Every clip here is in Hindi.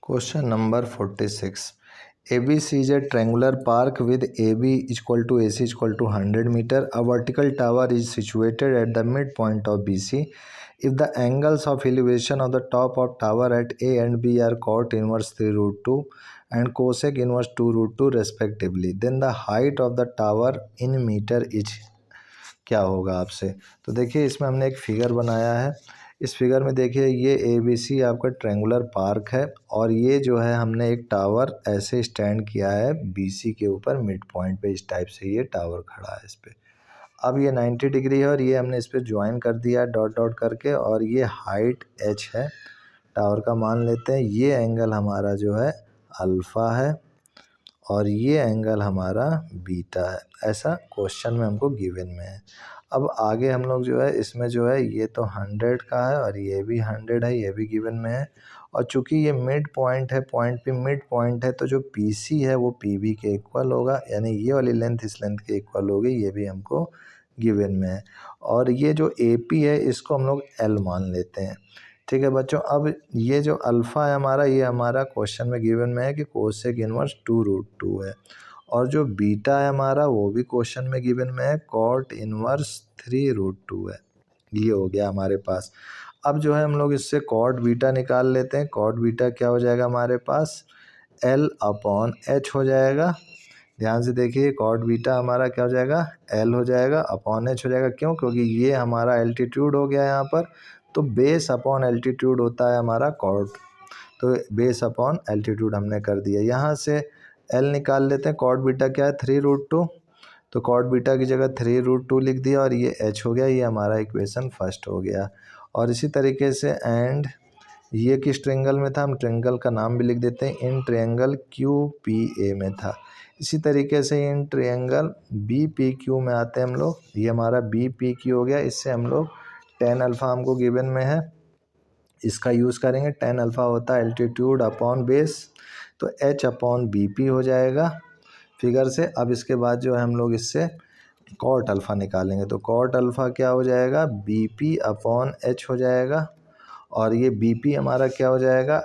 Question number 46. ABC is a triangular park with AB equal to AC equal to 100 meter. A vertical tower is situated at the midpoint of BC. If the angles of elevation of the top of tower at A and B are cot inverse 3 root 2 and cosec inverse 2 root 2 respectively, then the height of the tower in meter is क्या होगा आपसे। तो देखिए इसमें हमने एक फिगर बनाया है। इस फिगर में देखिए ये ABC आपका ट्रायंगुलर पार्क है और ये जो है हमने एक टावर ऐसे स्टैंड किया है BC के ऊपर मिड पॉइंट पे। इस टाइप से ये टावर खड़ा है इस पे। अब ये 90 डिग्री है और ये हमने इस पे ज्वाइन कर दिया डॉट डॉट करके और ये हाइट h है। टावर का मान लेते हैं। ये एंगल हमारा जो है अल्फ़ा है और ये एंगल हमारा बीटा है। ऐसा क्वेश्चन में हमको गिवन में है। अब आगे हम लोग जो है इसमें जो है ये तो 100 का है और ये भी 100 है, ये भी गिवन में है। और चूंकि ये मिड पॉइंट है, पॉइंट पे मिड पॉइंट है, तो जो PC है वो PB के इक्वल होगा, यानी ये वाली लेंथ इस लेंथ के इक्वल होगी। ये भी हमको गिवन में है। और ये जो AP है इसको हम लोग L मान लेते हैं। ठीक है बच्चों। अब ये जो अल्फ़ा है हमारा, ये हमारा क्वेश्चन में गिवन में है कि कोसेक इनवर्स 2 रूट 2 है। और जो बीटा है हमारा वो भी क्वेश्चन में गिवन में है, कॉट इनवर्स 3 रूट 2 है। ये हो गया हमारे पास। अब जो है हम लोग इससे कॉट बीटा निकाल लेते हैं। कॉट बीटा क्या हो जाएगा हमारे पास, L अपॉन H हो जाएगा। ध्यान से देखिए, कॉट बीटा हमारा क्या हो जाएगा, L हो जाएगा अपॉन H हो जाएगा। क्यों? क्योंकि ये हमारा एल्टीट्यूड हो गया यहाँ पर, तो बेस अपॉन एल्टीट्यूड होता है हमारा कॉट। तो बेस अपॉन एल्टीट्यूड हमने कर दिया। यहाँ से L निकाल लेते हैं। कॉट बीटा क्या है, 3 रूट 2, तो कॉट बीटा की जगह 3 रूट 2 लिख दिया और ये H हो गया। ये हमारा इक्वेशन फर्स्ट हो गया। और इसी तरीके से एंड ये किस ट्रायंगल में था, हम ट्रायंगल का नाम भी लिख देते हैं, इन ट्रायंगल QPA में था। इसी तरीके से इन ट्रायंगल BPQ में आते हैं हम लोग। ये हमारा BPQ हो गया। इससे हम लोग tan अल्फ़ा हमको गिवन में है, इसका यूज़ करेंगे। tan अल्फ़ा होता है एल्टीट्यूड अपॉन बेस, तो H अपॉन BP हो जाएगा फिगर से। अब इसके बाद जो है हम लोग इससे कॉट अल्फ़ा निकालेंगे, तो कॉट अल्फ़ा क्या हो जाएगा, BP अपॉन H हो जाएगा। और ये BP हमारा क्या हो जाएगा,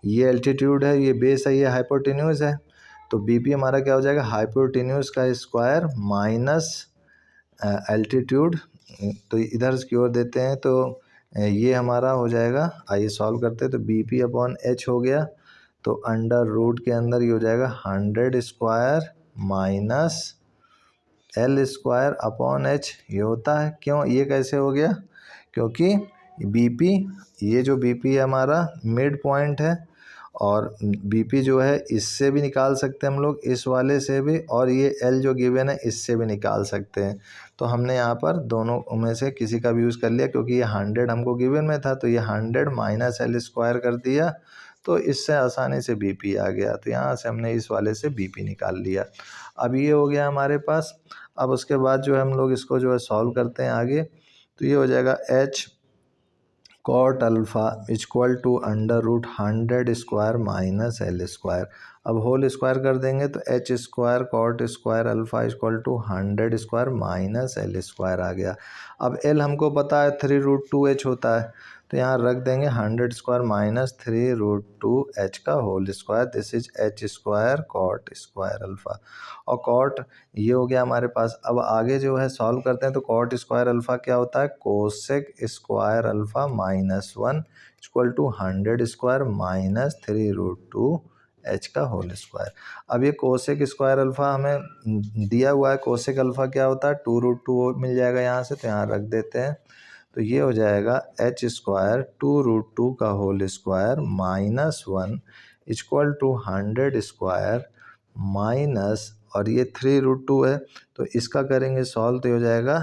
ये एल्टीट्यूड है, ये बेस है, ये हाइपोटेन्यूज है, तो BP हमारा क्या हो जाएगा, हाइपोटेन्यूज का स्क्वायर माइनस एल्टीट्यूड। तो इधर की ओर देते हैं तो ये हमारा हो जाएगा, आइए सॉल्व करते हैं। तो BP अपॉन H हो गया, तो अंडर रूट के अंदर ये हो जाएगा 100 square minus L square upon H, ये होता है। क्यों, ये कैसे हो गया, क्योंकि BP, ये जो BP है हमारा मिड पॉइंट है और BP जो है इससे भी निकाल सकते हैं हम लोग, इस वाले से भी, और ये L जो गिवन है इससे भी निकाल सकते हैं। तो हमने यहाँ पर दोनों में से किसी का भी यूज़ कर लिया, क्योंकि ये 100 हमको गिवन में था, तो ये 100 माइनस L स्क्वायर कर दिया, तो इससे आसानी से BP आ गया। तो यहाँ से हमने इस वाले से BP निकाल लिया। अब ये हो गया हमारे पास। अब उसके बाद जो है हम लोग इसको जो है सॉल्व करते हैं आगे, तो ये हो जाएगा H cot alpha equal to under root 100 square minus L square. अब होल स्क्वायर कर देंगे तो H square cot square alpha equal to 100 square minus L square आ गया। अब L हमको पता है 3 रूट 2H होता है, तो यहाँ रख देंगे 100 स्क्वायर माइनस 3 रूट 2H का whole square. This is H square cot square alpha. और कॉट ये हो गया हमारे पास। अब आगे जो है सॉल्व करते हैं, तो कॉट स्क्वायर अल्फ़ा क्या होता है, cosec square alpha minus 1 equal to 100 square minus 3 root 2H का होल स्क्वायर। अब ये कोसेक स्क्वायर अल्फ़ा हमें दिया हुआ है। कोसेक अल्फ़ा क्या होता है, 2 रूट 2 मिल जाएगा यहाँ से, तो यहाँ रख देते हैं। तो ये हो जाएगा H स्क्वायर 2 रूट 2 का whole square minus 1 equal to 100 square minus, और ये 3 रूट 2 है, तो इसका करेंगे सॉल्व, तो हो जाएगा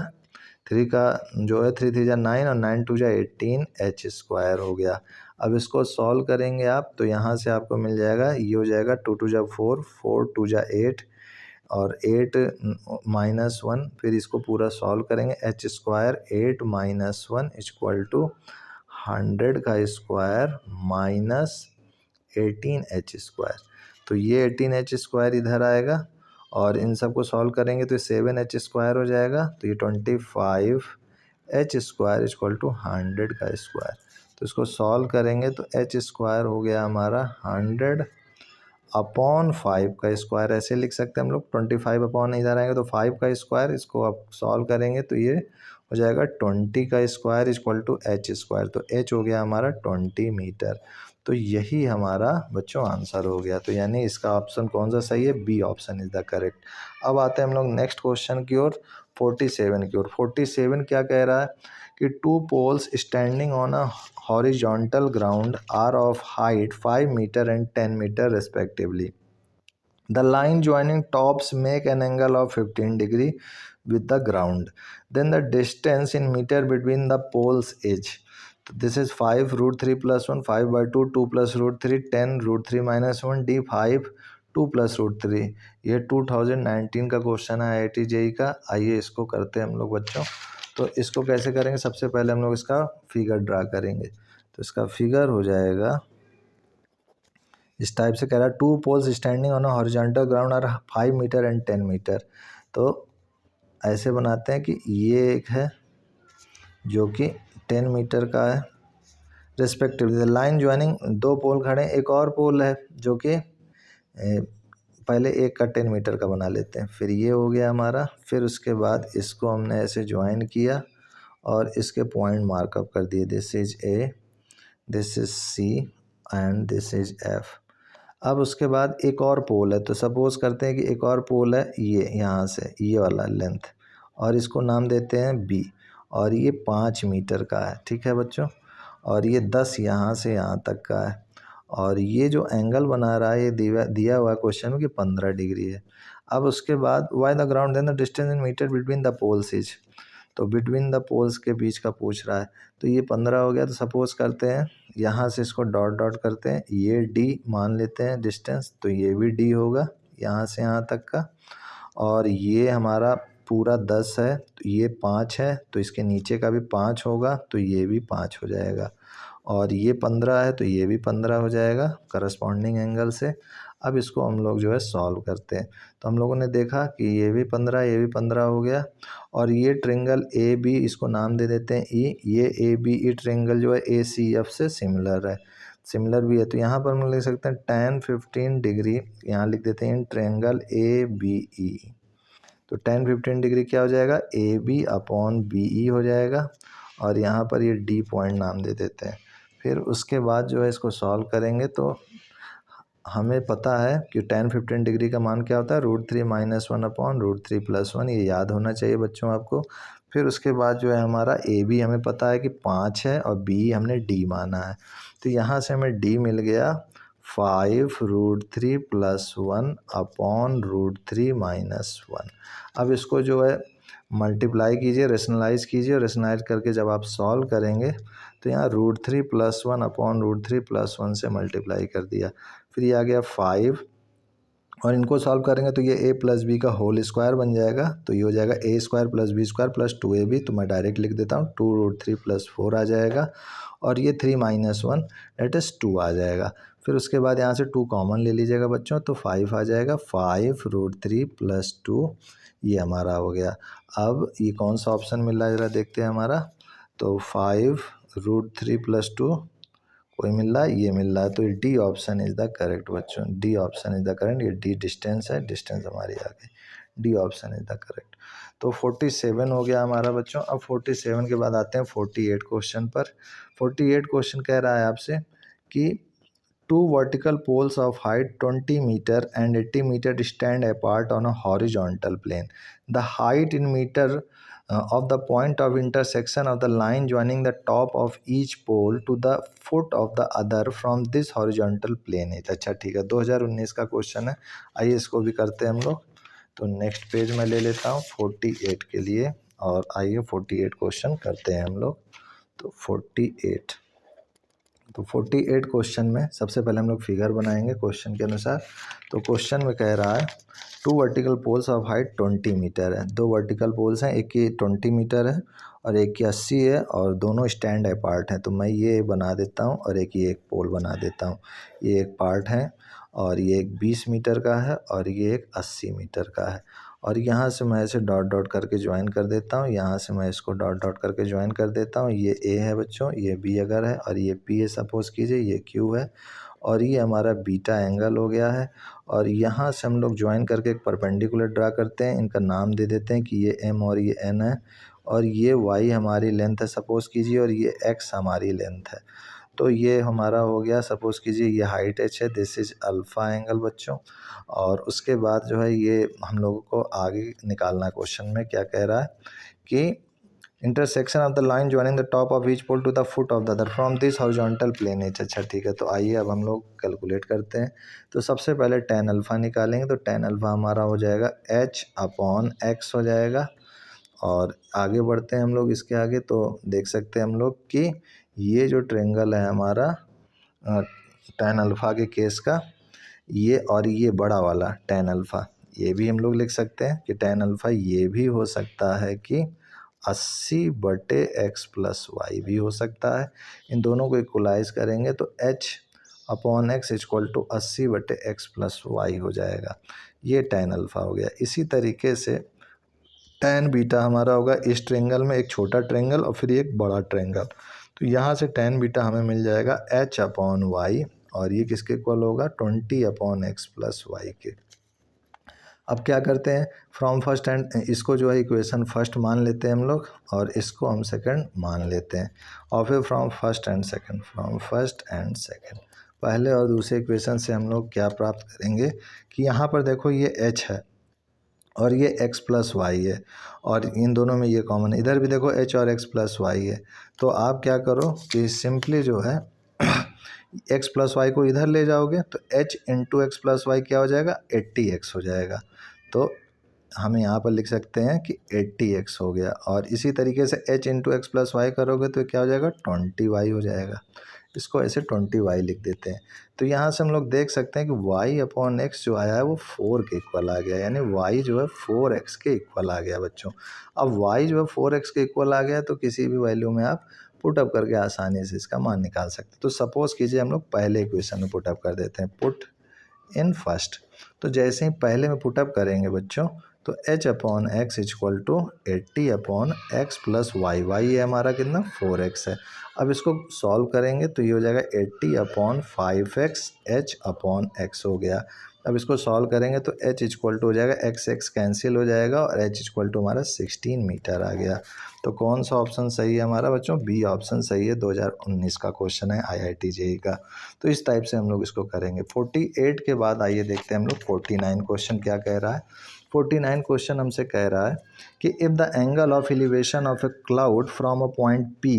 3 का जो है 3 3 जा 9 और 9 2 जा 18 H स्क्वायर हो गया। अब इसको सॉल्व करेंगे आप, तो यहाँ से आपको मिल जाएगा, ये हो जाएगा 2 2 जा 4, 4 2 जा 8 और 8 माइनस 1, फिर इसको पूरा सॉल्व करेंगे। H square 8 minus 1 equal to 100 का स्क्वायर माइनस 18H स्क्वायर। तो ये 18H स्क्वायर इधर आएगा और इन सबको सॉल्व करेंगे तो 7H स्क्वायर हो जाएगा। तो ये 25H स्क्वायर इक्वल टू 100 का स्क्वायर। तो इसको सॉल्व करेंगे तो एच स्क्वायर हो गया हमारा 100/5 का स्क्वायर, ऐसे लिख सकते हैं हम लोग। 25 अपॉन इधर आएंगे तो 5 का स्क्वायर, इसको आप सॉल्व करेंगे तो ये हो जाएगा 20 का square equal to H square. तो एच हो गया हमारा 20 मीटर। तो यही हमारा बच्चों आंसर हो गया। तो यानी इसका ऑप्शन कौन सा सही है? B option is the correct. अब आते हैं हम लोग नेक्स्ट क्वेश्चन की ओर, 47 की ओर। 47 क्या कह रहा है कि 2 poles standing on a horizontal ground are of height 5 meter and 10 meter respectively. The line joining tops make an angle of 15 degree with the ground. Then the distance in meter between the poles is. So this is 5 root 3 plus 1, 5/2, 2 plus root 3, 10 root 3 minus 1, d 5, 2 plus root 3। ये 2019 का क्वेश्चन है IIT JEE का। आइए इसको करते हैं हम लोग बच्चों। तो इसको कैसे करेंगे? सबसे पहले हम लोग इसका फिगर ड्रा करेंगे। तो इसका फिगर हो जाएगा इस टाइप से। कह रहा है 2 poles standing on a horizontal ground are 5 metre and 10 metre. तो ऐसे बनाते हैं कि ये एक है जो कि 10 मीटर का है रिस्पेक्टिवली। लाइन ज्वाइनिंग, 2 पोल खड़े, एक और पोल है जो कि पहले एक का 10 मीटर का बना लेते हैं। फिर ये हो गया हमारा। फिर उसके बाद इसको हमने ऐसे ज्वाइन किया और इसके पॉइंट मार्कअप कर दिए। This is A, this is C and this is F. अब उसके बाद एक और पोल है। तो सपोज करते हैं कि एक और पोल है ये, यहाँ से ये वाला लेंथ, और इसको नाम देते हैं बी, और ये 5 मीटर का है। ठीक है बच्चों। और ये 10 यहाँ से यहाँ तक का है। और ये जो एंगल बना रहा है ये दिया हुआ क्वेश्चन में कि 15 डिग्री है। अब उसके बाद why the ground then the distance in metre between the poles is. तो बिटवीन द पोल्स के बीच का पूछ रहा है। तो ये 15 हो गया। तो सपोज करते हैं यहाँ से इसको डॉट डॉट करते हैं, ये डी मान लेते हैं डिस्टेंस, तो ये भी डी होगा यहाँ से यहाँ तक का। और ये हमारा पूरा 10 है तो ये 5 है, तो इसके नीचे का भी 5 होगा, तो ये भी 5 हो जाएगा। और ये 15 है तो ये भी 15 हो जाएगा करस्पॉन्डिंग एंगल से। अब इसको हम लोग जो है सॉल्व करते हैं। तो हम लोगों ने देखा कि ये भी 15, ये भी 15 हो गया। और ये ट्रेंगल ए बी, इसको नाम दे देते हैं ई। ये ए बी ई ट्रेंगल जो है ए सी एफ से सिमिलर है, सिमिलर भी है। तो यहाँ पर हम लिख सकते हैं tan 15 डिग्री, यहाँ लिख देते हैं ट्रेंगल ए बी ई। तो tan 15 डिग्री क्या हो जाएगा? A B upon B E हो जाएगा। और यहाँ पर ये डी पॉइंट नाम दे देते हैं। फिर उसके बाद जो है इसको सॉल्व करेंगे तो हमें पता है कि tan 15 डिग्री का मान क्या होता है? √3 - 1 अपॉन √3 + 1। ये याद होना चाहिए बच्चों आपको। फिर उसके बाद जो है हमारा ए बी हमें पता है कि 5 है और बी हमने डी माना है। तो यहाँ से हमें डी मिल गया 5 √3 + 1 अपॉन √3 - 1। अब इसको जो है मल्टीप्लाई कीजिए, रेशनलाइज कीजिए। रेशनलाइज करके जब आप सॉल्व करेंगे तो यहाँ √3 + 1 अपॉन √3 + 1 से मल्टीप्लाई कर दिया। फिर ये आ गया 5, और इनको सॉल्व करेंगे तो ये a + b का होल स्क्वायर बन जाएगा। तो ये हो जाएगा a² + b² + 2ab। तो मैं डायरेक्ट लिख देता हूँ 2 √3 + 4 आ जाएगा। और ये 3 - 1 दैट इज़ 2 आ जाएगा। फिर उसके बाद यहाँ से 2 कॉमन ले लीजिएगा बच्चों, तो 5 आ जाएगा। 5 √3 + 2 ये हमारा हो गया। अब ये कौन सा ऑप्शन मिल रहा है ज़रा देखते हैं हमारा। तो 5 √3 + 2 कोई मिल रहा है, ये मिल रहा है। तो D option is the correct बच्चों, D option is the correct. ये डी डिस्टेंस है, डिस्टेंस हमारी आ गई, D option is the correct. तो 47 हो गया हमारा बच्चों। अब 47 के बाद आते हैं 48 क्वेश्चन पर। 48 क्वेश्चन कह रहा है आपसे कि 2 vertical poles of height 20 meter and 80 meter stand apart on a horizontal plane. The height in meter of the point of intersection of the line joining the top of each pole to the foot of the other from this horizontal plane is। अच्छा ठीक है, 2019 का क्वेश्चन है। आइए इसको भी करते हैं हम लोग। तो नेक्स्ट पेज में ले लेता हूँ 48 के लिए, और आइए 48 क्वेश्चन करते हैं हम लोग। तो 48 क्वेश्चन में सबसे पहले हम लोग फिगर बनाएंगे क्वेश्चन के अनुसार। तो क्वेश्चन में कह रहा है 2 vertical poles of height 20 metre है। 2 वर्टिकल पोल्स हैं, एक की 20 मीटर है और एक की 80 है, और दोनों स्टैंड अपार्ट हैं। तो मैं ये बना देता हूँ और एक पोल बना देता हूँ। ये एक पार्ट है और ये एक 20 मीटर का है और ये एक 80 मीटर का है। और यहाँ से मैं इसे डॉट डॉट करके ज्वाइन कर देता हूँ, यहाँ से मैं इसको डॉट डॉट करके ज्वाइन कर देता हूँ। ये ए है बच्चों, ये बी अगर है, और ये पी है सपोज़ कीजिए, ये क्यू है, और ये हमारा बीटा एंगल हो गया है। और यहाँ से हम लोग ज्वाइन करके एक परपेंडिकुलर ड्रा करते हैं, इनका नाम दे देते हैं कि ये एम और ये एन है, और ये वाई हमारी लेंथ है सपोज़ कीजिए, और ये एक्स हमारी लेंथ है। तो ये हमारा हो गया, सपोज़ कीजिए ये हाइट एच है, दिस इज़ अल्फ़ा एंगल बच्चों। और उसके बाद जो है ये हम लोगों को आगे निकालना है। क्वेश्चन में क्या कह रहा है कि intersection of the line joining the top of each pole to the foot of the other from this horizontal plane H. अच्छा ठीक है, तो आइए अब हम लोग कैलकुलेट करते हैं। तो सबसे पहले टेन अल्फ़ा निकालेंगे, तो टेन अल्फ़ा हमारा हो जाएगा एच अपॉन एक्स हो जाएगा। और आगे बढ़ते हैं हम लोग इसके आगे, तो देख सकते हैं हम लोग कि ये जो ट्रेंगल है हमारा टेन अल्फ़ा के केस का, ये और ये बड़ा वाला टेन अल्फ़ा, ये भी हम लोग लिख सकते हैं कि टेन अल्फ़ा ये भी हो सकता है कि 80/x प्लस वाई भी हो सकता है। इन दोनों को इक्वलाइज करेंगे तो h upon X equal to 80/x plus Y हो जाएगा। ये टेन अल्फ़ा हो गया। इसी तरीके से टेन बीटा हमारा होगा इस ट्रेंगल में, एक छोटा ट्रेंगल और फिर एक बड़ा ट्रेंगल। तो यहाँ से टेन बीटा हमें मिल जाएगा h अपॉन वाई, और ये किसके इक्वल होगा 20/x प्लस वाई के। अब क्या करते हैं, फ्रॉम फर्स्ट एंड इसको जो है इक्वेशन फर्स्ट मान लेते हैं हम लोग, और इसको हम सेकंड मान लेते हैं। और फिर फ्रॉम फर्स्ट एंड सेकंड पहले और दूसरे इक्वेशन से हम लोग क्या प्राप्त करेंगे कि यहाँ पर देखो ये h है और ये x प्लस वाई है, और इन दोनों में ये कॉमन है। इधर भी देखो h और x प्लस वाई है। तो आप क्या करो कि सिंपली जो है x प्लस वाई को इधर ले जाओगे तो h into X plus Y क्या हो जाएगा 80x हो जाएगा। तो हम यहाँ पर लिख सकते हैं कि 80x हो गया। और इसी तरीके से h into X plus Y करोगे तो क्या हो जाएगा 20y हो जाएगा। इसको ऐसे 20y लिख देते हैं। तो यहाँ से हम लोग देख सकते हैं कि y अपॉन एक्स जो आया है वो 4 के इक्वल आ गया, यानी y जो है 4x के इक्वल आ गया बच्चों। अब y जो है 4x के इक्वल आ गया तो किसी भी वैल्यू में आप पुटअप करके आसानी से इसका मान निकाल सकते हैं। तो सपोज़ कीजिए हम लोग पहले इक्वेशन में पुटअप कर देते हैं, पुट इन फर्स्ट। तो जैसे ही पहले में पुटअप करेंगे बच्चों तो h upon X equal to 80/x plus Y, Y है हमारा कितना 4x है। अब इसको सॉल्व करेंगे तो ये हो जाएगा 80/5x h अपॉन x हो गया। अब इसको सॉल्व करेंगे तो h इक्वल टू हो जाएगा x कैंसिल हो जाएगा और h इक्वल टू हमारा 16 मीटर आ गया। तो कौन सा ऑप्शन सही है हमारा बच्चों, बी ऑप्शन सही है। 2019 का क्वेश्चन है IIT JEE का। तो इस टाइप से हम लोग इसको करेंगे। 48 के बाद आइए देखते हैं हम लोग 49 क्वेश्चन क्या कह रहा है। 49 क्वेश्चन हमसे कह रहा है कि if the angle of elevation of a cloud from a point P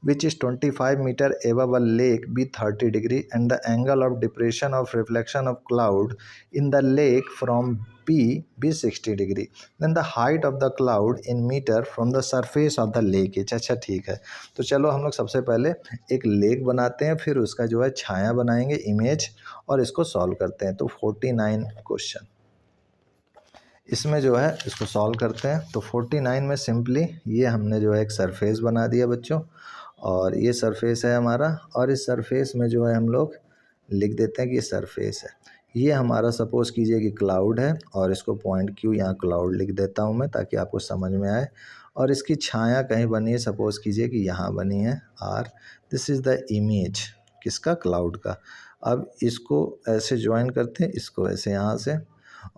which is 25 metre above a lake be 30 degree and the angle of depression of reflection of cloud in the lake from P be 60 degree, then the height of the cloud in meter from the surface of the lake is। अच्छा ठीक है, तो चलो हम लोग सबसे पहले एक लेक बनाते हैं, फिर उसका जो है छाया बनाएंगे इमेज, और इसको सॉल्व करते हैं। तो 49 क्वेश्चन इसमें जो है इसको सॉल्व करते हैं। तो 49 में सिंपली ये हमने जो है एक सरफेस बना दिया बच्चों, और ये सरफेस है हमारा, और इस सरफेस में जो है हम लोग लिख देते हैं कि ये सरफेस है। ये हमारा सपोज़ कीजिए कि क्लाउड है, और इसको पॉइंट क्यू यहाँ क्लाउड लिख देता हूँ मैं ताकि आपको समझ में आए। और इसकी छाया कहीं बनी है, सपोज़ कीजिए कि यहाँ बनी है R. This is the image किसका, क्लाउड का। अब इसको ऐसे ज्वाइन करते हैं, इसको ऐसे यहाँ से।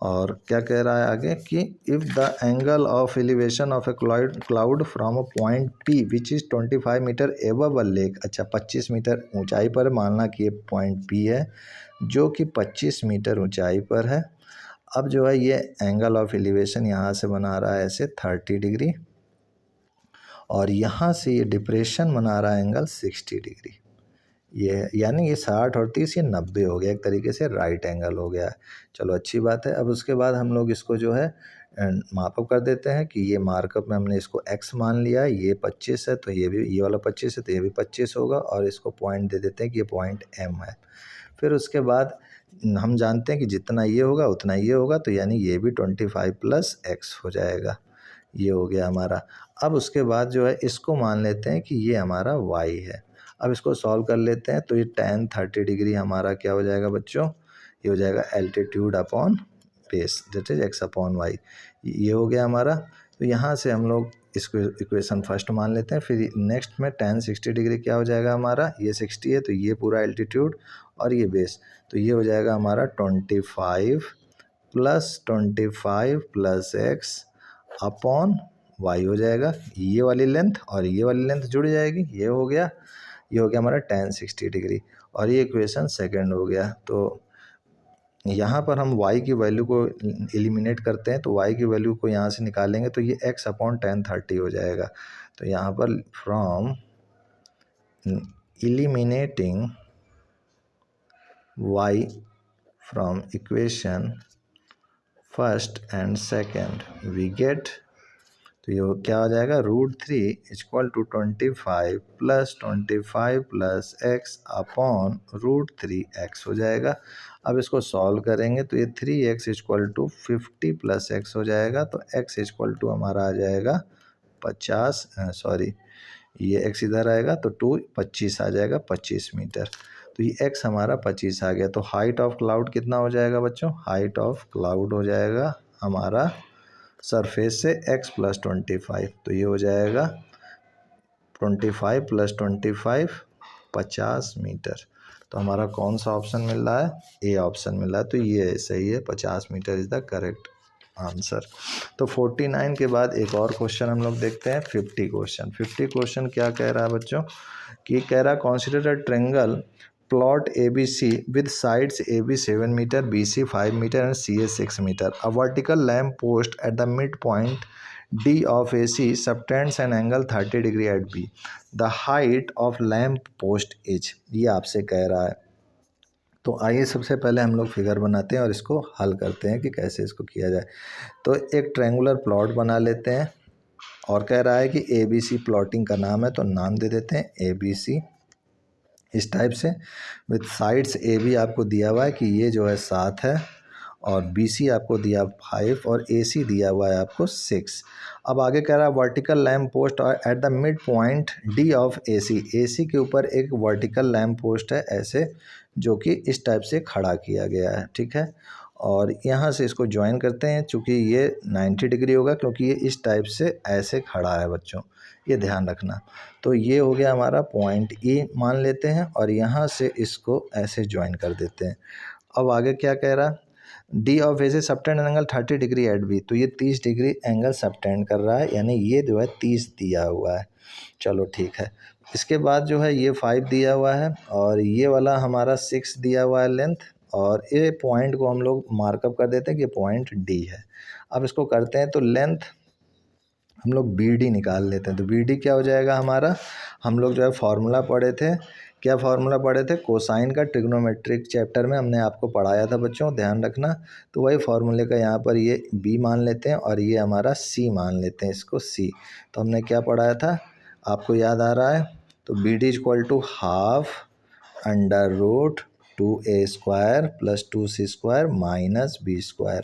और क्या कह रहा है आगे कि if the angle of elevation of a cloud from a point P which is 25 metre above a lake. अच्छा 25 मीटर ऊंचाई पर, मानना कि ये पॉइंट P है जो कि 25 मीटर ऊंचाई पर है। अब जो है ये एंगल ऑफ एलिवेशन यहाँ से बना रहा है ऐसे 30 डिग्री, और यहाँ से ये डिप्रेशन बना रहा है एंगल 60 डिग्री। ये यानी ये 60 और 30 ये 90 हो गया, एक तरीके से राइट एंगल हो गया है। चलो अच्छी बात है। अब उसके बाद हम लोग इसको जो है मार्कअप कर देते हैं कि ये मार्कअप में हमने इसको x मान लिया है, ये 25 है तो ये भी, ये वाला 25 है तो ये भी 25 होगा, और इसको पॉइंट दे देते हैं कि ये पॉइंट M है। फिर उसके बाद हम जानते हैं कि जितना ये होगा उतना ये होगा, तो यानी ये भी 25 प्लस x हो जाएगा। ये हो गया हमारा। अब उसके बाद जो है इसको मान लेते हैं कि ये हमारा y है। अब इसको सॉल्व कर लेते हैं तो ये tan 30 डिग्री हमारा क्या हो जाएगा बच्चों, ये हो जाएगा altitude upon base, that is x upon Y. ये हो गया हमारा। तो यहाँ से हम लोग इसको इक्वेशन फर्स्ट मान लेते हैं। फिर नेक्स्ट में tan 60 डिग्री क्या हो जाएगा हमारा, ये 60 है तो ये पूरा एल्टीट्यूड और ये बेस, तो ये हो जाएगा हमारा 25 प्लस x अपॉन y हो जाएगा। ये वाली लेंथ और ये वाली लेंथ जुड़ जाएगी, ये हो गया हमारा tan 60 डिग्री, और ये इक्वेशन सेकंड हो गया। तो यहाँ पर हम y की वैल्यू को एलिमिनेट करते हैं, तो y की वैल्यू को यहाँ से निकालेंगे तो ये x अपॉन tan 30 हो जाएगा। तो यहाँ पर from eliminating y from equation first and second we get, तो ये क्या हो जाएगा, √3 = 25 प्लस x अपॉन √3x हो जाएगा। अब इसको सॉल्व करेंगे तो ये 3x = 50 प्लस x हो जाएगा। तो x = हमारा आ जाएगा 50, सॉरी ये x इधर आएगा तो 25 आ जाएगा, 25 मीटर। तो ये x हमारा 25 आ गया। तो हाइट ऑफ क्लाउड कितना हो जाएगा बच्चों, हाइट ऑफ क्लाउड हो जाएगा हमारा सरफेस से x + 25, तो ये हो जाएगा 25 + 25 50 मीटर। तो हमारा कौन सा ऑप्शन मिल रहा है, ए ऑप्शन मिल रहा है। तो ये सही है, 50 metre is the correct answer. तो 49 के बाद एक और क्वेश्चन हम लोग देखते हैं, 50 क्वेश्चन क्या कह रहा है बच्चों, कि कह रहा है consider a triangle plot ABC with sides AB 7 meter, BC 5 meter and CA 6 meter. A vertical lamp post at the midpoint D of AC subtends an angle 30 degree at B. The height of lamp post is, ये आपसे कह रहा है। तो आइए सबसे पहले हम लोग फिगर बनाते हैं और इसको हल करते हैं कि कैसे इसको किया जाए। तो एक ट्रायंगुलर प्लॉट बना लेते हैं और कह रहा है कि ABC प्लॉटिंग का नाम है, तो नाम दे देते हैं ABC इस टाइप से। विथ साइड्स ए बी आपको दिया हुआ है कि ये जो है 7 है, और बी सी आपको दिया 5 और ए सी दिया हुआ है आपको 6। अब आगे कह रहा है vertical lamp post at the mid point D of A C के ऊपर एक वर्टिकल लैम्प पोस्ट है ऐसे, जो कि इस टाइप से खड़ा किया गया है, ठीक है। और यहाँ से इसको ज्वाइन करते हैं, चूँकि ये 90 डिग्री होगा क्योंकि ये इस टाइप से ऐसे खड़ा है बच्चों, ये ध्यान रखना। तो ये हो गया हमारा पॉइंट ए मान लेते हैं और यहाँ से इसको ऐसे ज्वाइन कर देते हैं। अब आगे क्या कह रहा है, डी ऑफ ए से subtend angle 30 degree at B, तो ये 30 डिग्री एंगल सबटेंड कर रहा है, यानी ये जो है 30 दिया हुआ है। चलो ठीक है। इसके बाद जो है ये 5 दिया हुआ है और ये वाला हमारा 6 दिया हुआ है लेंथ, और ये पॉइंट को हम लोग मार्कअप कर देते हैं कि पॉइंट डी है। अब इसको करते हैं तो लेंथ हम लोग बी डी निकाल लेते हैं। तो बी डी क्या हो जाएगा हमारा, हम लोग जो है फार्मूला पढ़े थे, क्या फार्मूला पढ़े थे, कोसाइन का ट्रिग्नोमेट्रिक चैप्टर में हमने आपको पढ़ाया था बच्चों, ध्यान रखना। तो वही फार्मूले का यहाँ पर ये बी मान लेते हैं और ये हमारा सी मान लेते हैं, इसको सी। तो हमने क्या पढ़ाया था, आपको याद आ रहा है। तो B D = ½ √2a² + 2c² - b²।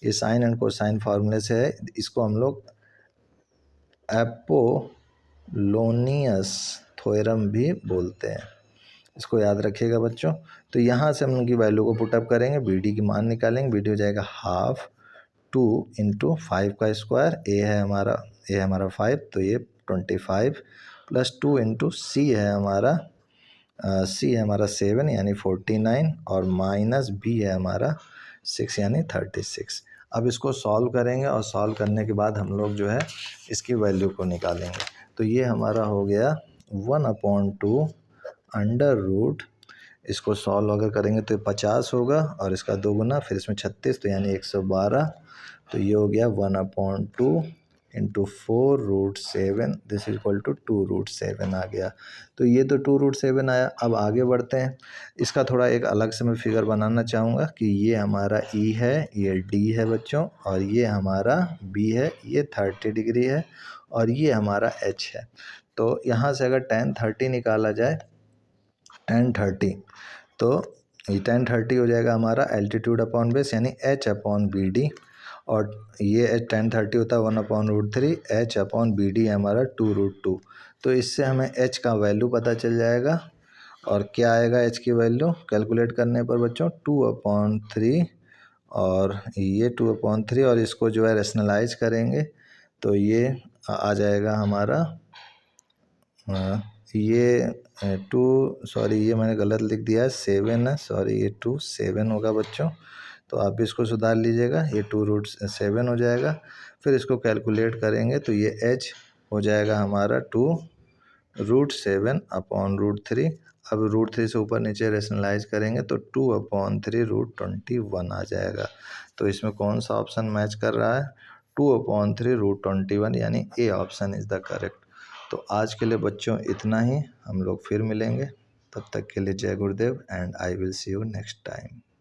ये साइन एंड कोसाइन फार्मूले से है, इसको हम लोग एपोलोनियस थ्योरम भी बोलते हैं, इसको याद रखिएगा बच्चों। तो यहाँ से हम उनकी वैल्यू को पुटअप करेंगे, बी डी की मान निकालेंगे। बी डी हो जाएगा ½ 2 × 5 का स्क्वायर, ए है हमारा 5, तो ये 25 + 2 × सी है हमारा 7 यानी 49, और माइनस बी है हमारा 6 यानी 36। अब इसको सॉल्व करेंगे और सॉल्व करने के बाद हम लोग जो है इसकी वैल्यू को निकालेंगे। तो ये हमारा हो गया 1/2 √, इसको सॉल्व अगर करेंगे तो 50 होगा और इसका 2 गुना, फिर इसमें 36 तो यानी 112। तो ये हो गया 1/2 × 4√7, दिस = 2√7 आ गया। तो ये तो 2√7 आया। अब आगे बढ़ते हैं, इसका थोड़ा एक अलग से मैं फिगर बनाना चाहूँगा कि ये हमारा ई है, ये डी है बच्चों, और ये हमारा बी है, ये 30 डिग्री है, और ये हमारा एच है। तो यहाँ से अगर tan 30 निकाला जाए, tan 30, तो ये tan 30 हो जाएगा हमारा एल्टीट्यूड अपॉन बेस यानी h/BD, और ये tan 30 होता है 1/√3, h/BD है हमारा 2√2। तो इससे हमें h का वैल्यू पता चल जाएगा, और क्या आएगा h की वैल्यू कैलकुलेट करने पर बच्चों, 2/3 और ये 2/3 और इसको जो है रेशनलाइज करेंगे तो ये आ जाएगा हमारा ये 2 सॉरी ये मैंने गलत लिख दिया है 7 है, सॉरी ये 2/7 होगा बच्चों। तो आप भी इसको सुधार लीजिएगा, ये 2√7 हो जाएगा। फिर इसको कैलकुलेट करेंगे तो ये h हो जाएगा हमारा 2√7/√3। अब √3 से ऊपर नीचे रेशनलाइज करेंगे तो 2/3√21 आ जाएगा। तो इसमें कौन सा ऑप्शन मैच कर रहा है? 2/3√21 यानी A option is the correct. तो आज के लिए बच्चों इतना ही, हम लोग फिर मिलेंगे। तब तक के लिए जय गुरुदेव and I will see you next time.